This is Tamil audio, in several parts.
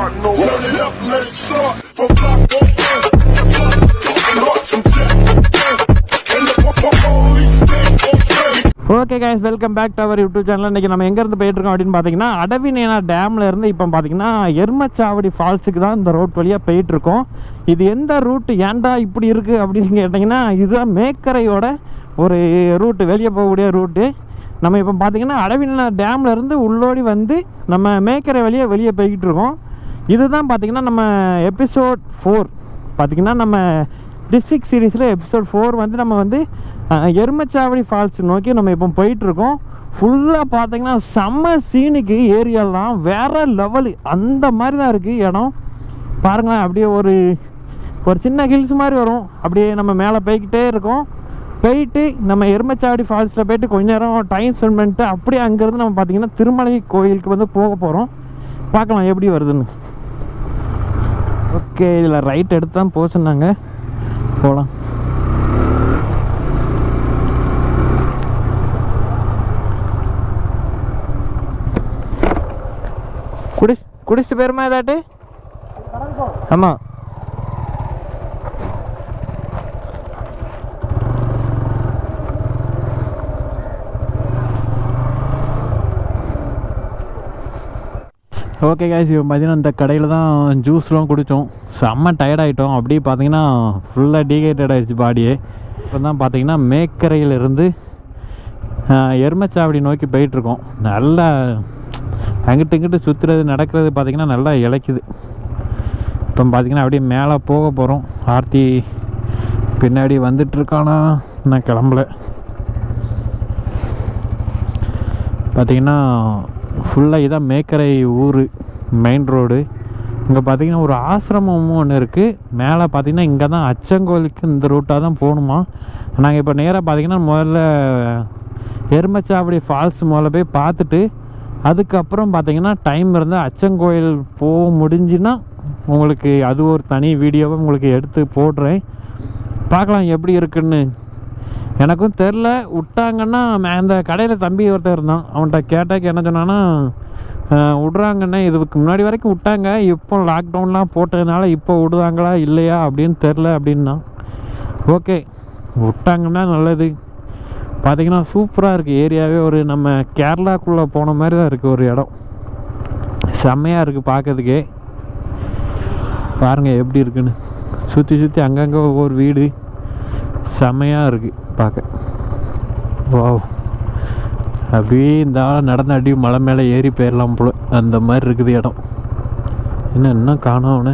start, no. Turn it up, let it start. From block 1 to block 2, lots of jack. And the police stay okay. Okay guys, welcome back to our YouTube channel. இன்றைக்கி நம்ம எங்கேருந்து போயிட்டுருக்கோம் அப்படின்னு பார்த்தீங்கன்னா, அடவிநேனா டேமில் இருந்து இப்போ பார்த்தீங்கன்னா எருமச்சாவடி ஃபால்ஸுக்கு தான் இந்த ரோட் வழியாக போயிட்டுருக்கோம். இது எந்த ரூட்டு, ஏன்டா இப்படி இருக்குது அப்படின்னு கேட்டிங்கன்னா, இதுதான் மேக்கரையோட ஒரு ரூட்டு, வெளியே போகக்கூடிய ரூட்டு. நம்ம இப்போ பார்த்தீங்கன்னா அடவிநேனா டேமில் இருந்து உள்ளோடி வந்து நம்ம மேக்கரை வெளியே போய்கிட்டு இருக்கோம். இதுதான் பார்த்தீங்கன்னா நம்ம எபிசோட் 4 பார்த்திங்கன்னா, நம்ம டிஸ்ட்ரிக்ட் சீரீஸில் எபிசோட் 4 வந்து நம்ம வந்து எருமச்சாவடி ஃபால்ஸ் நோக்கி நம்ம இப்போ போயிட்டுருக்கோம். ஃபுல்லாக பார்த்தீங்கன்னா செம்ம சீனுக்கு ஏரியாலாம் வேறு லெவலு, அந்த மாதிரி தான் இருக்குது இடம். பாருங்களேன், அப்படியே ஒரு சின்ன ஹில்ஸ் மாதிரி வரும். அப்படியே நம்ம மேலே போய்கிட்டே இருக்கோம். போயிட்டு நம்ம எருமச்சாவடி ஃபால்ஸில் போயிட்டு கொஞ்ச நேரம் டைம் ஸ்பெண்ட் பண்ணிட்டு அப்படியே அங்கேருந்து நம்ம பார்த்திங்கன்னா திருமலை கோயிலுக்கு வந்து போக போகிறோம். பார்க்கலாம் எப்படி வருதுன்னு. ஓகே, இதில் ரைட் எடுத்து தான் போக சொன்னாங்க, போகலாம். குடிச்சிட்டு போயிருமா ஏதாட்டு? ஆமாம். ஓகே கைஸ், இப்போ பார்த்தீங்கன்னா இந்த கடையில் தான் ஜூஸ்லாம் குடித்தோம். செம்ம டயர்டாகிட்டோம். அப்படியே பார்த்தீங்கன்னா ஃபுல்லாக டீஹைட்ரேட் ஆகிடுச்சு பாடியே. இப்போ தான் பார்த்தீங்கன்னா மேக்கரையிலிருந்து எருமச்சாவடி நோக்கி போயிட்டுருக்கோம். நல்லா அங்கிட்டு இங்கிட்டு சுற்றுறது நடக்கிறது பார்த்திங்கன்னா நல்லா இழைக்குது. இப்போ பார்த்திங்கன்னா அப்படியே மேலே போக போகிறோம். ஆர்த்தி பின்னாடி வந்துட்டுருக்கானா, நான் கிளம்பல. பார்த்திங்கன்னா ஃபுல்லாக இதான் மேக்கரை ஊர் மெயின் ரோடு. இங்கே பார்த்திங்கன்னா ஒரு ஆசிரமமும் ஒன்று இருக்குது. மேலே பார்த்திங்கன்னா இங்கே தான் அச்சங்கோயிலுக்கு இந்த ரூட்டாக தான் போகணுமா. நாங்கள் இப்போ நேராக பார்த்திங்கன்னா முதல்ல எருமச்சாவடி ஃபால்ஸ் முதல்ல போய் பார்த்துட்டு அதுக்கப்புறம் பார்த்திங்கன்னா டைம் இருந்தால் அச்சங்கோயில் போக முடிஞ்சுன்னா உங்களுக்கு அது ஒரு தனி வீடியோவை உங்களுக்கு எடுத்து போடுறேன். பார்க்கலாம் எப்படி இருக்குன்னு. எனக்கும் தெரில, விட்டாங்கன்னா அந்த கடையில் தம்பி ஒருத்தர் இருந்தான், அவன்கிட்ட கேட்டாக்கு என்ன சொன்னான்னா, விட்றாங்கண்ணே, இதுக்கு முன்னாடி வரைக்கும் விட்டாங்க, இப்போ லாக்டவுன்லாம் போட்டதுனால இப்போ விடுவாங்களா இல்லையா அப்படின்னு தெரில அப்படின்னா. ஓகே, விட்டாங்கன்னா நல்லது. பார்த்திங்கன்னா சூப்பராக இருக்குது ஏரியாவே. ஒரு நம்ம கேரளாக்குள்ளே போன மாதிரி தான் இருக்குது ஒரு இடம். செம்மையாக இருக்குது பார்க்கறதுக்கே. பாருங்கள் எப்படி இருக்குன்னு. சுற்றி அங்கங்கே ஒவ்வொரு வீடு, செம்மையாக இருக்குது பார்க்க. வாவ், அப்படியே இந்த ஆள் நடந்து அப்படியே மலை மேலே ஏறி போயிடலாம் போல, அந்த மாதிரி இருக்குது இடம். இன்னும் காணோம் அவனை,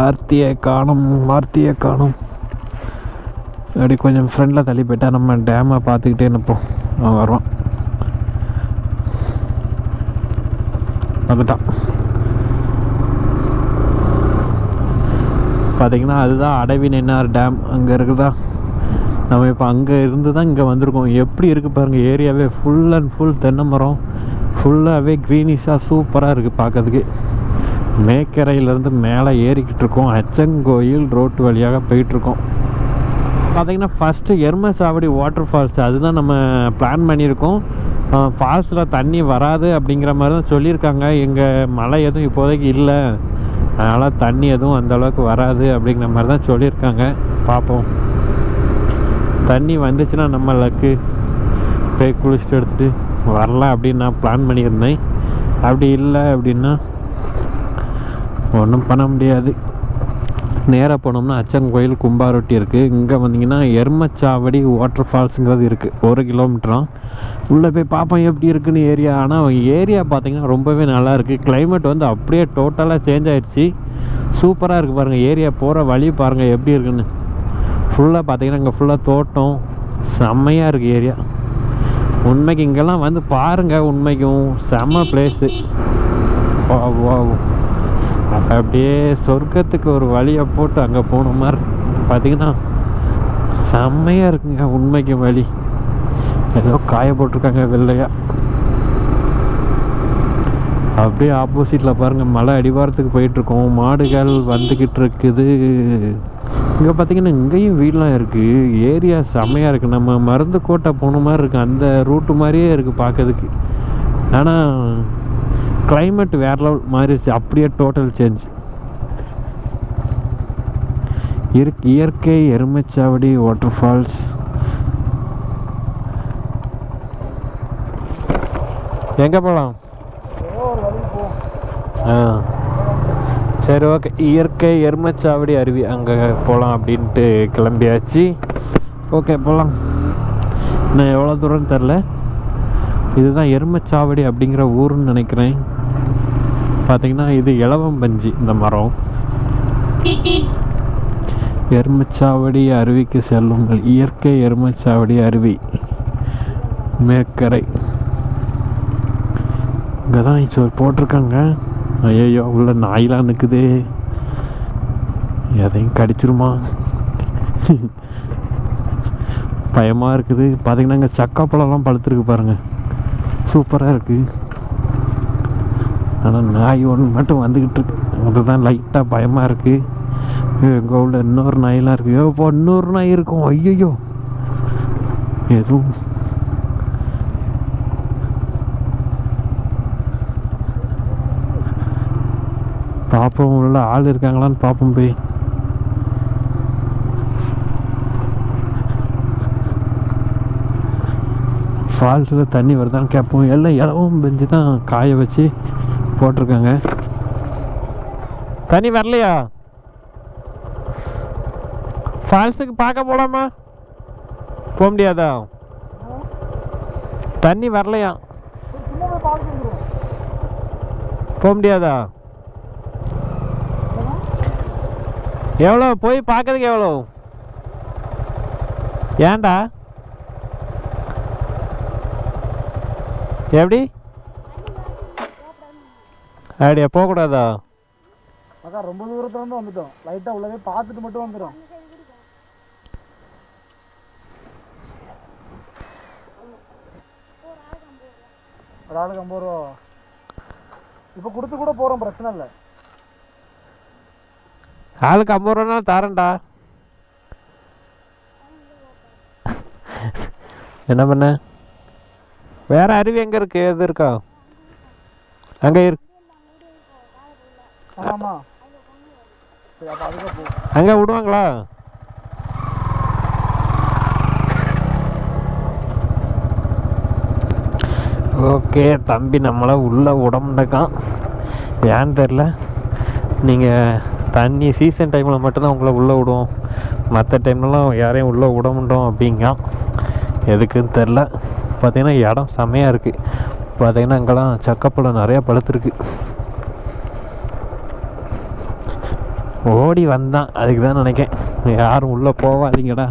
ஆர்த்தியை காணும். அப்படி கொஞ்சம் ஃப்ரெண்டில் தள்ளி போயிட்டா நம்ம டேமை பார்த்துக்கிட்டே நிற்போம். அவன் வருவான். வந்துட்டான். பார்த்திங்கன்னா அதுதான் அடவிநேனா டேம் அங்கே இருக்குதா. நம்ம இப்போ அங்கே இருந்து தான் இங்கே வந்திருக்கோம். எப்படி இருக்குது பாருங்கள் ஏரியாவே. ஃபுல் அண்ட் ஃபுல் தென்னை மரம், ஃபுல்லாகவே க்ரீனிஷாக சூப்பராக இருக்குது பார்க்கறதுக்கு. மேக்கரையிலேருந்து மேலே ஏறிக்கிட்டு இருக்கோம். அச்சங்கோயில் ரோட்டு வழியாக போயிட்டுருக்கோம். பார்த்திங்கன்னா ஃபஸ்ட்டு எருமச்சாவடி வாட்டர் ஃபால்ஸ் அதுதான் நம்ம பிளான் பண்ணியிருக்கோம். ஃபால்ஸில் தண்ணி வராது அப்படிங்கிற மாதிரி தான் சொல்லியிருக்காங்க. எங்கள் மழை எதுவும் இப்போதைக்கு இல்லை, அதனால் தண்ணி எதுவும் அந்தளவுக்கு வராது அப்படிங்கிற மாதிரி தான் சொல்லியிருக்காங்க. பார்ப்போம், தண்ணி வந்துச்சுன்னா நம்ம லக்கு போய் குளிச்சுட்டு எடுத்துகிட்டு வரலாம் அப்படின்னு நான் பிளான் பண்ணியிருந்தேன். அப்படி இல்லை அப்படின்னா ஒன்றும் பண்ண முடியாது. நேராக போனோம்னா அச்சங்கோயில் கும்பாரொட்டி இருக்குது. இங்கே வந்தீங்கன்னா எருமச்சாவடி வாட்டர் ஃபால்ஸுங்கிறது இருக்குது. 1 கிலோமீட்டராக உள்ளே போய் பார்ப்போம் எப்படி இருக்குன்னு ஏரியா. ஆனால் ஏரியா பார்த்திங்கன்னா ரொம்பவே நல்லா இருக்குது. கிளைமேட் வந்து அப்படியே டோட்டலாக சேஞ்ச் ஆகிடுச்சு. சூப்பராக இருக்குது பாருங்கள். ஏரியா போகிற வழி பாருங்கள் எப்படி இருக்குன்னு. ஃபுல்லாக பார்த்திங்கன்னா இங்கே ஃபுல்லாக தோட்டம், செம்மையாக இருக்குது ஏரியா. உண்மைக்கு இங்கெல்லாம் வந்து பாருங்கள், உண்மைக்கும் செம்ம பிளேஸு. வா அப்படியே சொர்க்கத்துக்கு ஒரு வழியை போட்டு அங்கே போன மாதிரி பார்த்திங்கன்னா செம்மையாக இருக்குங்க. உண்மைக்கு வழி ஏதோ காய போட்டிருக்காங்க வெள்ளையாக. அப்படியே ஆப்போசிட்டில் பாருங்கள் மலை அடிவாரத்துக்கு போயிட்டுருக்கோம். மாடுகள் வந்துக்கிட்டு இருக்குது. இங்கே பார்த்திங்கன்னா இங்கேயும் வீடெலாம் இருக்குது. ஏரியா செம்மையாக இருக்குது. நம்ம மருந்து கோட்டை போன மாதிரி இருக்குது. அந்த ரூட்டு மாதிரியே இருக்குது பார்க்கறதுக்கு. ஆனால் கிளைமேட் வேறு லெவல் மாறிடுச்சு, அப்படியே டோட்டல் சேஞ்ச். இயற்கை எருமைச்சாவடி வாட்டர்ஃபால்ஸ். எங்கே போகலாம்? சரி, ஓகே. இயற்கை எருமைச்சாவடி அருவி அங்கே போகலாம் அப்படின்ட்டு கிளம்பியாச்சு. ஓகே, போகலாம். நான் எவ்வளோ தூரம்னு தெரில. இதுதான் எருமைச்சாவடி அப்படிங்கிற ஊருன்னு நினைக்கிறேன். பார்த்தீங்கன்னா இது இலவம்பஞ்சு இந்த மரம். எருமைச்சாவடி அருவிக்கு செல்லுங்கள். இயற்கை எருமைச்சாவடி அருவி மேக்கரை. இங்கே தான் போட்டிருக்காங்க. ஐயோ, உள்ள நாயெலாம் நிற்குது, எதையும் கடிச்சிருமா பயமாக இருக்குது. பார்த்தீங்கன்னா இங்கே சக்காப்பழம்லாம் பழுத்துருக்கு பாருங்கள், சூப்பராக இருக்குது. ஆனால் நாய் ஒன்று மட்டும் வந்துக்கிட்டு இருக்கு, அதுதான் லைட்டாக பயமாக இருக்குது. எங்கள் உள்ள இன்னொரு நாயெலாம் இருக்குது. இப்போ இன்னொரு நாய் இருக்கும். ஐயோ, எதுவும் பார்ப்போம், உள்ள ஆள் இருக்காங்களான்னு பார்ப்போம் போய். ஃபால்ஸில் தண்ணி வருதான்னு கேட்போம். எல்லாம் இலவும் பெஞ்சு தான் காய வச்சு போட்டிருக்காங்க. தண்ணி வரலையா? ஃபால்ஸுக்கு பார்க்க போகலாமா? போக முடியாதா? தண்ணி வரலையா? போக முடியாதா? எவ்வளோ போய் பார்க்கறதுக்கு எவ்வளோ? ஏன்டா எப்படி அப்படியா? போகக்கூடாதா? அக்கா ரொம்ப தூரத்துல இருந்து வந்துட்டோம், லைட்டா உள்ளவே பார்த்துட்டு மட்டும் வந்துடும். ஒரு ஆளுக்கு 50 ரூபா. இப்போ கொடுத்து கூட போகிறோம், பிரச்சனை இல்லை. ஆளுக்கு 50 ரூபானாலும் தரேன்டா. என்ன பண்ண? வேற அருவி எங்கே இருக்கு? எது இருக்கா? அங்கே இருக்கு. ஆமாம், அங்கே விடுவாங்களா? ஓகே, தம்பி நம்மளை உள்ளே விடமுண்டக்கான். ஏன்னு தெரில. நீங்கள் தண்ணி சீசன் டைமில் மட்டும்தான் உங்களை உள்ளே விடுவோம், மற்ற டைம்லலாம் யாரையும் உள்ளே விட முடியும் அப்படிங்க. எதுக்குன்னு தெரில. பார்த்திங்கன்னா இடம் செம்மையாக இருக்குது. பார்த்திங்கன்னா அங்கெல்லாம் சக்கப்பழம் நிறையா பழுத்துருக்கு. ஓடி வந்தான், அதுக்கு தான் நினைக்கேன். யாரும் உள்ளே போவாதீங்கடா,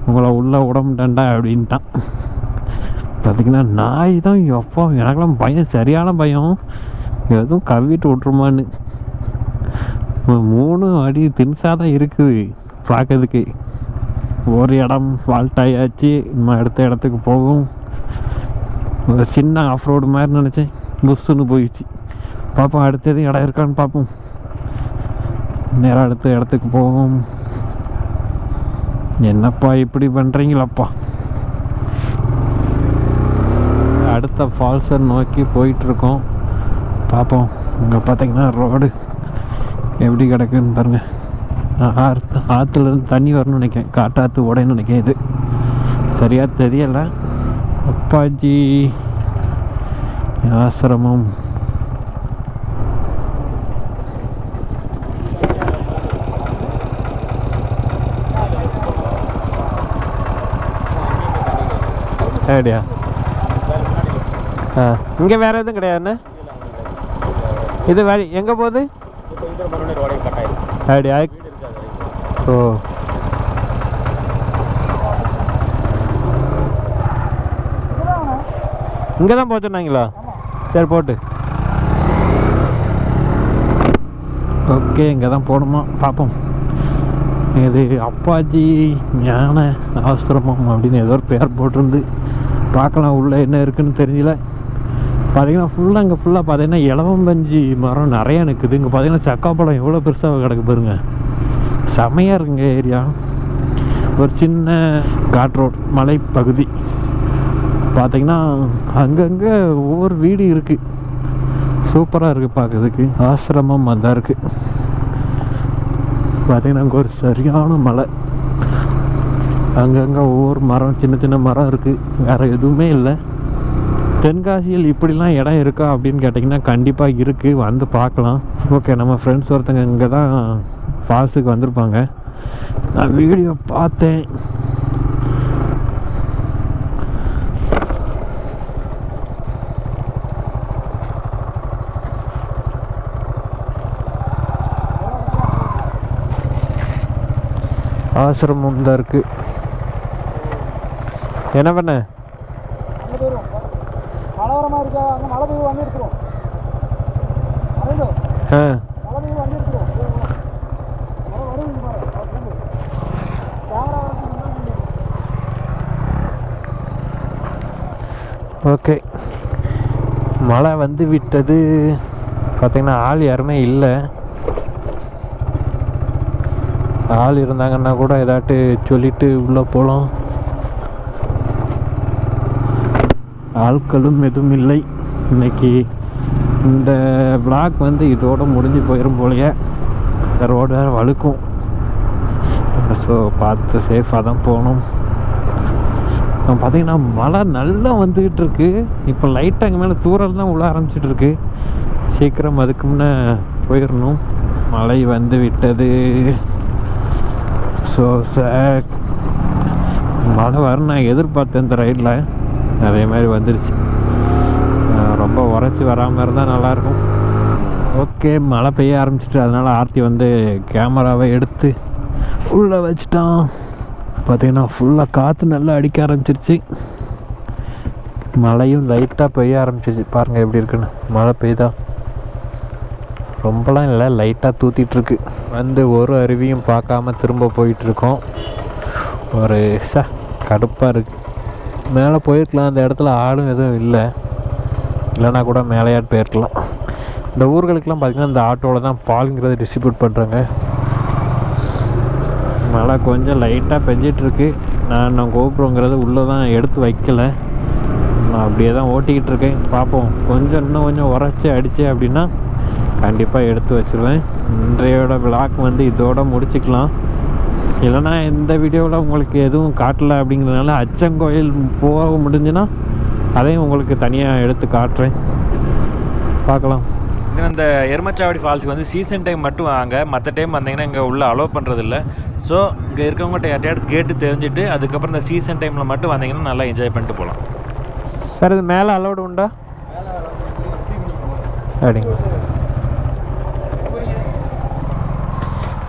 உங்களை உள்ளே விட முடியண்டா அப்படின்ட்டான். பார்த்திங்கன்னா நாய் தான். எப்போ எனக்கெல்லாம் பயம், சரியான பயம், எதுவும் கவ்விட்டு விட்ருமான்னு. 3 அடி தின்சாக தான் இருக்குது பார்க்கறதுக்கு. ஒரு இடம் ஃபால்ட் ஆகியாச்சு, நம்ம அடுத்த இடத்துக்கு போகும். ஒரு சின்ன ஆஃப் ரோடு மாதிரி நினச்சேன், புஷ்ஷுன்னு போயிடுச்சு. பார்ப்போம் அடுத்தது இடம் இருக்கான்னு பார்ப்போம். நேராக அடுத்த இடத்துக்கு போவோம். என்னப்பா இப்படி பண்ணுறீங்களப்பா? அடுத்த ஃபால்ஸை நோக்கி போயிட்டுருக்கோம். பார்ப்போம். இங்கே பார்த்தீங்கன்னா ரோடு எப்படி கிடக்குன்னு பாருங்கள். ஆற்றுலேருந்து தண்ணி வரணும்னு நினைக்கிறேன், காட்டாற்று உடைன்னு நினைக்கிறேன். இது சரியாக தெரியலை. அப்பாஜி ஆசிரமம். அப்படியா? இங்கே வேறு எதுவும் கிடையாதுண்ணே? இது வழி எங்கே போகுது? அப்படியா? ஓ, இங்கே தான் போச்சுன்னாங்களா? சரி போட்டு. ஓகே, இங்கே தான் போகணுமா? பார்ப்போம். இது அப்பாஜி ஞான ஆசிரமம் அப்படின்னு ஏதோ ஒரு பேர் போட்டிருந்து. பார்க்கலாம் உள்ளே என்ன இருக்குதுன்னு தெரியல. பார்த்தீங்கன்னா ஃபுல்லாக இங்கே ஃபுல்லாக பார்த்தீங்கன்னா இலவம்பஞ்சு மரம் நிறையா நிற்குது. இங்கே பார்த்தீங்கன்னா சக்காப்பழம் எவ்வளோ பெருசாக கிடக்கு பாருங்க, செமையாக இருக்குங்க ஏரியா. ஒரு சின்ன காட் ரோட் மலைப்பகுதி. பார்த்தீங்கன்னா அங்கங்கே ஒவ்வொரு வீடு இருக்குது, சூப்பராக இருக்குது பார்க்கறதுக்கு. ஆசிரமம் அதான் இருக்குது. பார்த்தீங்கன்னா அங்கே ஒரு சரியான மலை, அங்கங்கே ஒவ்வொரு மரம், சின்ன சின்ன மரம் இருக்குது, வேறு எதுவுமே இல்லை. தென்காசியில் இப்படிலாம் இடம் இருக்கா அப்படின்னு கேட்டிங்கன்னா கண்டிப்பாக இருக்குது, வந்து பார்க்கலாம். ஓகே, நம்ம ஃப்ரெண்ட்ஸ் ஒருத்தங்க இங்கே தான் ஃபால்ஸுக்கு வந்திருப்பாங்க, நான் வீடியோ பார்த்தேன். ஆசிரமம் தான் இருக்கு. என்ன பண்ண மலவரமா இருக்கா? அங்கே மழை பெய்ய வந்து எடுத்துரும். மழை பெய்ய வந்து எடுத்துரும். மழை வரும் கேமரா. ஓகே, மழை வந்து விட்டது. பார்த்தீங்கன்னா ஆள் யாருமே இல்லை. ஆள் இருந்தாங்கன்னா கூட ஏதாட்டு சொல்லிட்டு உள்ளே போகலாம். ஆட்களும் எதுவும் இல்லை. இன்னைக்கு இந்த vlog வந்து இதோட முடிஞ்சு போயிடும் போலையே. இந்த ரோடு வேறு வழுக்கும், ஸோ பார்த்து சேஃபாக தான் போகணும். பார்த்தீங்கன்னா மழை நல்லா வந்துக்கிட்டு இருக்கு. இப்போ லைட்டாக அங்கே மேலே தூரல் தான் உள்ள ஆரம்பிச்சிட்ருக்கு. சீக்கிரம் அதுக்கு முன்னே போயிடணும். மழை வந்து விட்டது. So sad. மழை வர நான் எதிர்பார்த்தேன் இந்த ரைடில், அதே மாதிரி வந்துடுச்சு. ரொம்ப உரைச்சி வராமல் இருந்தால் நல்லாயிருக்கும். ஓகே, மழை பெய்ய ஆரம்பிச்சிட்டு, அதனால் ஆர்த்தி வந்து கேமராவை எடுத்து உள்ளே வச்சிட்டான். பார்த்தீங்கன்னா ஃபுல்லாக காற்று நல்லா அடிக்க ஆரம்பிச்சிருச்சு. மழையும் லைட்டாக பெய்ய ஆரம்பிச்சிருச்சு. பாருங்கள் எப்படி இருக்குன்னு. மழை பெய்தா ரொம்பலாம் இல்லை, லைட்டாக தூத்திட்டுருக்கு. வந்து ஒரு அருவியும் பார்க்காம திரும்ப போயிட்டுருக்கோம். ஒரு கடுப்பாக இருக்குது. மேலே போயிருக்கலாம், அந்த இடத்துல ஆடும் எதுவும் இல்லை, இல்லைனா கூட மேலேயாட்டு போயிருக்கலாம். இந்த ஊர்களுக்கெலாம் பார்த்திங்கன்னா இந்த ஆட்டோவில் தான் பாலுங்கிறத டிஸ்ட்ரிபியூட் பண்ணுறாங்க. மழை கொஞ்சம் லைட்டாக பெஞ்சிட்ருக்கு. நான் கோபுரங்கிறது உள்ளே தான் எடுத்து வைக்கலை, நான் அப்படியே தான் ஓட்டிக்கிட்டு இருக்கேன். பார்ப்போம், இன்னும் கொஞ்சம் உரைச்சி அடிச்சு அப்படின்னா கண்டிப்பாக எடுத்து வச்சுருவேன். இன்றையோட விளாக் வந்து இதோட முடிச்சுக்கலாம். இல்லைனா இந்த வீடியோவில் உங்களுக்கு எதுவும் காட்டலை அப்படிங்கிறதுனால அச்சங்கோயில் போக முடிஞ்சுன்னா அதையும் உங்களுக்கு தனியாக எடுத்து காட்டுறேன், பார்க்கலாம். இந்த எருமச்சாவடி ஃபால்ஸுக்கு வந்து சீசன் டைம் மட்டும் வாங்க, மற்ற டைம் வந்தீங்கன்னா இங்கே உள்ளே அலோவ் பண்ணுறதில்ல. ஸோ இங்கே இருக்கவங்ககிட்ட யார்ட்டையாவது கேட்டு தெரிஞ்சுட்டு அதுக்கப்புறம் இந்த சீசன் டைமில் மட்டும் வந்தீங்கன்னா நல்லா என்ஜாய் பண்ணிட்டு போகலாம். சார், இது மேலே அலோடு உண்டா? அப்படிங்க.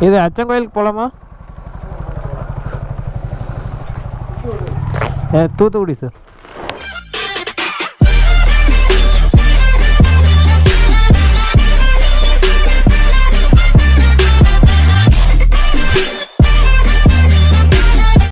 இது அச்சங்கோயிலுக்கு போகலாமா? தூத்துக்குடி சார்.